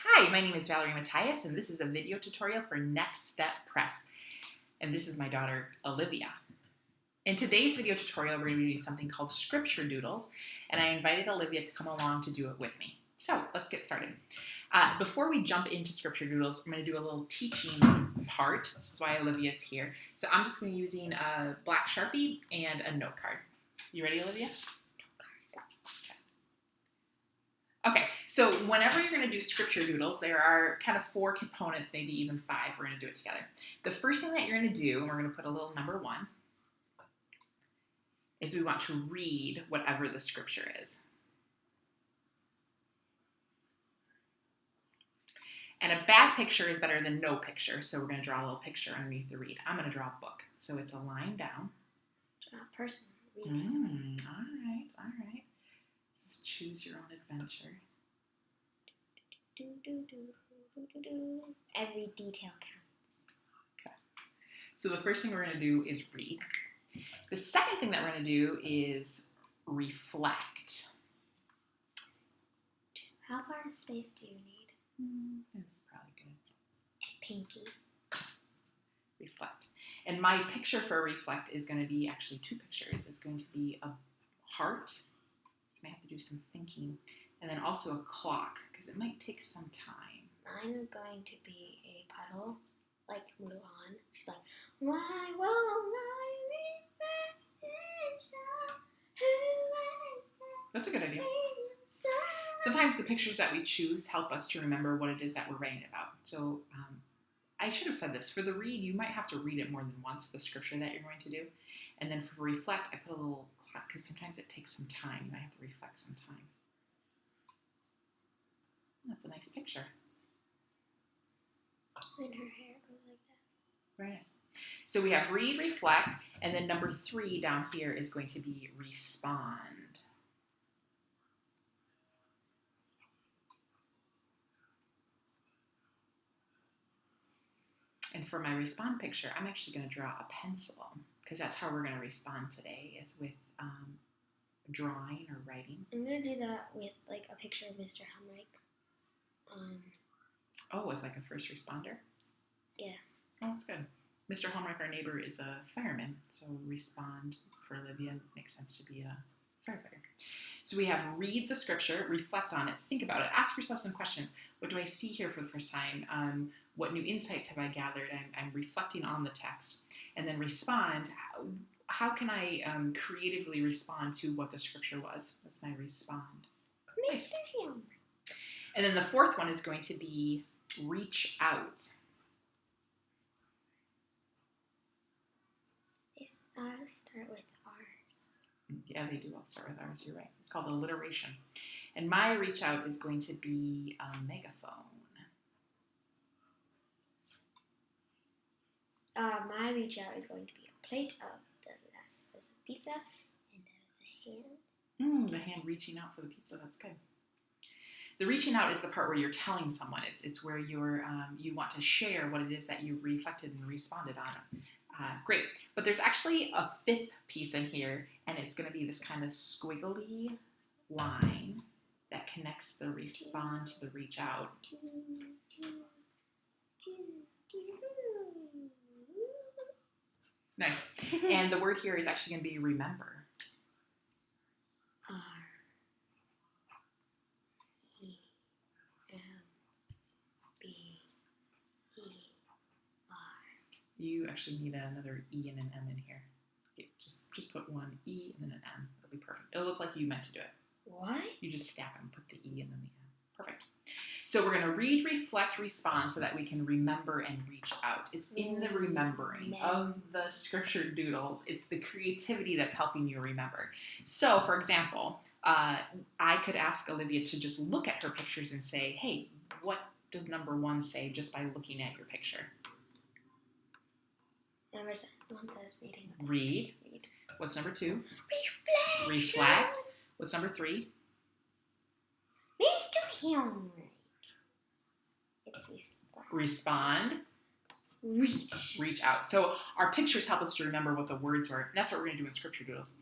Hi, my name is Valerie Matthias, and this is a video tutorial for Next Step Press. And this is my daughter, Olivia. In today's video tutorial, we're going to be doing something called Scripture Doodles, and I invited Olivia to come along to do it with me. So let's get started. Before we jump into Scripture Doodles, I'm going to do a little teaching part. This is why Olivia's here. So I'm just going to be using a black Sharpie and a note card. You ready, Olivia? Okay, so whenever you're going to do Scripture Doodles, there are kind of 4 components, maybe even 5. We're going to do it together. The first thing that you're going to do, and we're going to put a little number 1, is we want to read whatever the scripture is. And a bad picture is better than no picture, so we're going to draw a little picture underneath the read. I'm going to draw a book, so it's a line down. Draw a person. Read. All right. This is choose your own adventure. Every detail counts. Okay. So the first thing we're going to do is read. The second thing that we're going to do is reflect. How far in space do you need? This is probably good. Pinky. Reflect. And my picture for reflect is going to be actually 2 pictures. It's going to be a heart. So I have to do some thinking. And then also a clock, because it might take some time. Mine is going to be a puddle, like Mulan. She's like, why won't I That's a good idea. Sometimes the pictures that we choose help us to remember what it is that we're writing about. So I should have said this. For the read, you might have to read it more than once, the scripture that you're going to do. And then for reflect, I put a little clock, because sometimes it takes some time. You might have to reflect some time. That's a nice picture. And her hair goes like that. Very nice. So we have read, reflect, and then number 3 down here is going to be respond. And for my respond picture, I'm actually going to draw a pencil, because that's how we're going to respond today, is with drawing or writing. I'm going to do that with like a picture of Mr. Helmreich. Oh, as like a first responder? Yeah. Oh, that's good. Mr. Helmreich, our neighbor, is a fireman, so respond for Olivia makes sense to be a firefighter. So we have read the scripture, reflect on it, think about it, ask yourself some questions. What do I see here for the first time? What new insights have I gathered? I'm reflecting on the text. And then respond. How can I creatively respond to what the scripture was? That's my respond. Mr. Helmreich. And then the 4th one is going to be reach out. They start with R's. Yeah, they do all start with R's. You're right. It's called alliteration. And my reach out is going to be a megaphone. My reach out is going to be a plate of the pizza and the hand. The hand reaching out for the pizza. That's good. The reaching out is the part where you're telling someone. It's where you're you want to share what it is that you reflected and responded on. Great. But there's actually a 5th piece in here, and it's going to be this kind of squiggly line that connects the respond to the reach out. Nice. And the word here is actually going to be remember. You actually need another E and an M in here. Okay, just put one E and then an M. It'll be perfect. It'll look like you meant to do it. What? You just stack them. Put the E and then the M. Perfect. So we're going to read, reflect, respond so that we can remember and reach out. It's in the remembering of the scripture doodles. It's the creativity that's helping you remember. So, for example, I could ask Olivia to just look at her pictures and say, hey, what does number 1 say just by looking at your picture? Number 1 says reading. Read. What's number 2? Reflect. Reflect. What's number 3? Mr. Helmreich. It's respond. Reach out. So our pictures help us to remember what the words were. And that's what we're going to do in Scripture Doodles.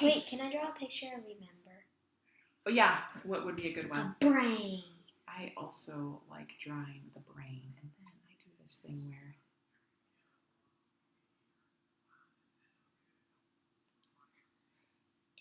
Wait, can I draw a picture of remember? Oh, yeah. What would be a good one? A brain. I I also like drawing the brain, and then I do this thing where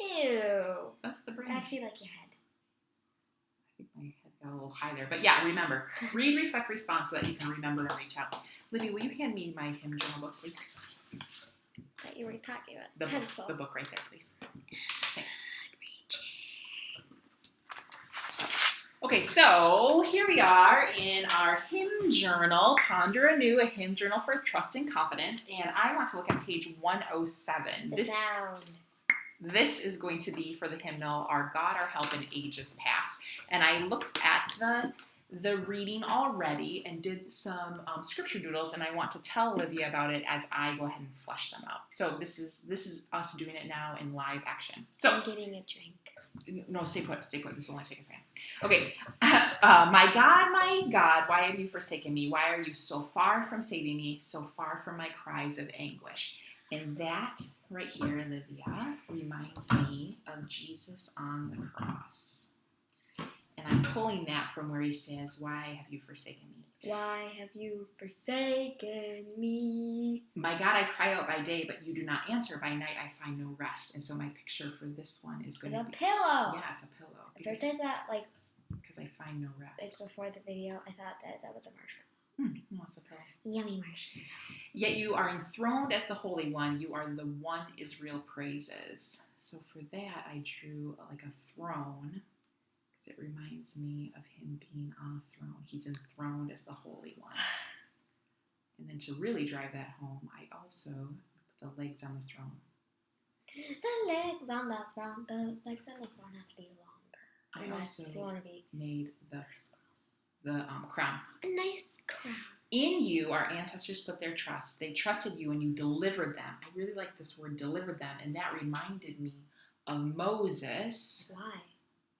Ew. that's the brain. I actually like your head. I think my head got a little high there. But yeah, remember, read, reflect, respond so that you can remember and reach out. Livy, will you hand me my hymn journal book, please? That you were talking about. The Pencil. book, the book right there, please. Thanks. Okay, so here we are in our hymn journal, Ponder Anew, a hymn journal for trust and confidence. And I want to look at page 107. The sound. This is going to be for the hymnal, Our God, Our Help in Ages Past. And I looked at the reading already and did some scripture doodles, and I want to tell Olivia about it as I go ahead and flesh them out. So this is us doing it now in live action. So I'm getting a drink. No, stay put. This will only take a second. Okay. My God, why have you forsaken me? Why are you so far from saving me, so far from my cries of anguish? And that right here, Olivia, reminds me of Jesus on the cross. And I'm pulling that from where he says, why have you forsaken me? Why have you forsaken me? My God, I cry out by day, but you do not answer. By night, I find no rest. And so my picture for this one is going to be... It's a pillow. Yeah, it's a pillow. If I said that, like... Because I find no rest. It's before the video, I thought that was a marshmallow. No, it's a pillow. Yummy marshmallow. Yet you are enthroned as the Holy One. You are the one Israel praises. So for that, I drew like a throne. It reminds me of him being on a throne. He's enthroned as the Holy One. And then to really drive that home, I also put the legs on the throne. The legs on the throne. The legs on the throne has to be longer. I Unless also you want to be made the crown. A nice crown. In you, our ancestors put their trust. They trusted you and you delivered them. I really like this word, delivered them. And that reminded me of Moses. Why?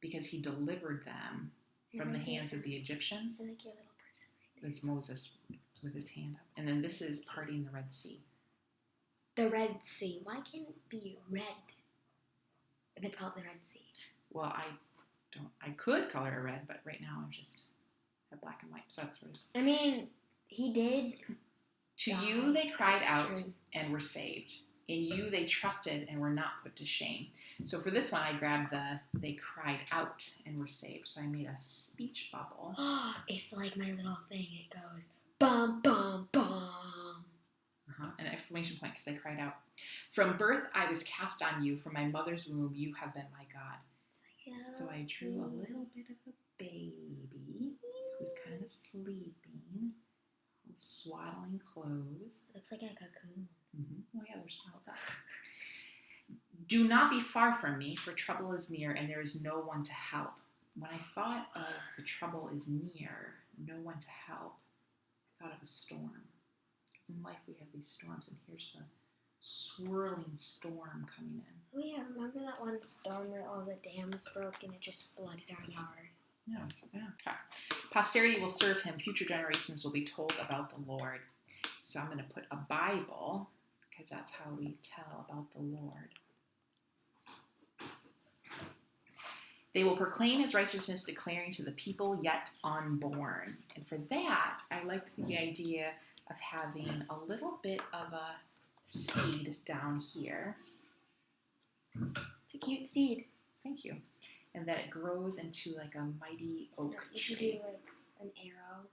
Because he delivered them from the hands of the Egyptians. I like your little person right there. That's Moses with his hand up. And then this is parting the Red Sea. The Red Sea. Why can't it be red if it's called the Red Sea? Well, I could color it red, but right now I just have black and white. So that's what I mean, he did. To you they cried out and were saved. In you they trusted and were not put to shame. So for this one, I grabbed they cried out and were saved. So I made a speech bubble. Oh, it's like my little thing. It goes, bum, bum, bum. An exclamation point because they cried out. From birth I was cast on you. From my mother's womb you have been my God. So I drew a little bit of a baby who's kind of sleeping. Swaddling clothes. Looks like a cocoon. Oh yeah, they're swaddled up. Do not be far from me, for trouble is near, and there is no one to help. When I thought of the trouble is near, no one to help, I thought of a storm. Because in life we have these storms, and here's the swirling storm coming in. Oh yeah, remember that one storm where all the dams broke and it just flooded our yard? Yes, yeah. Okay. Posterity will serve him. Future generations will be told about the Lord. So I'm going to put a Bible, because that's how we tell about the Lord. They will proclaim his righteousness, declaring to the people yet unborn. And for that, I like the idea of having a little bit of a seed down here. It's a cute seed. Thank you. And that it grows into like a mighty oak tree. You should do like an arrow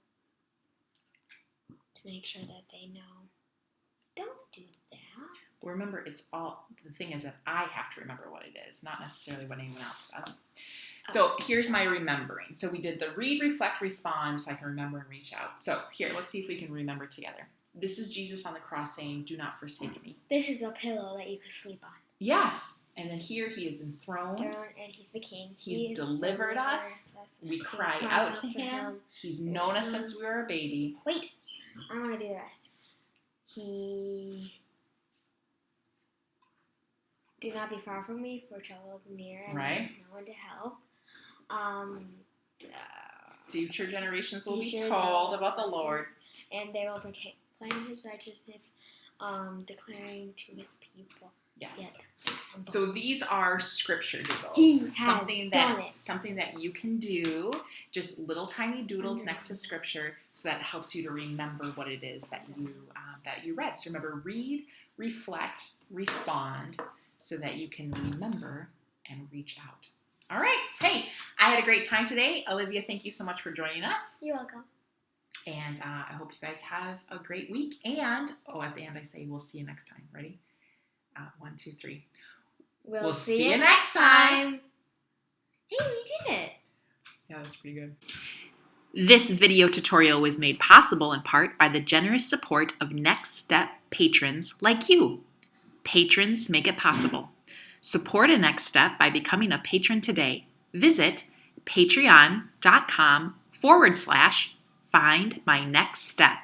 to make sure that they know. Don't do that. Well, remember, it's all, the thing is that I have to remember what it is, not necessarily what anyone else does. So here's my remembering. So we did the read, reflect, respond, so I can remember and reach out. So here, let's see if we can remember together. This is Jesus on the cross saying, do not forsake me. This is a pillow that you could sleep on. Yes. And then here he is enthroned. And he's the king. He's delivered us. We cry out to him. He's known us since we were a baby. Wait, I want to do the rest. He... Do not be far from me, for trouble is near, and there is no one to help. Future generations will be told about the Lord. And they will proclaim his righteousness, declaring to his people. Yes. yet. So these are scripture doodles. He has Something that you can do, just little tiny doodles next to scripture, so that it helps you to remember what it is that you read. So remember, read, reflect, respond, so that you can remember and reach out. All right. Hey, I had a great time today. Olivia, thank you so much for joining us. You're welcome. And I hope you guys have a great week. And, at the end I say, we'll see you next time. Ready? 1, 2, 3. We'll see you next time. Hey, we did it. Yeah, that's pretty good. This video tutorial was made possible in part by the generous support of Next Step patrons like you. Patrons make it possible. Support a Next Step by becoming a patron today. Visit patreon.com/findmynextstep.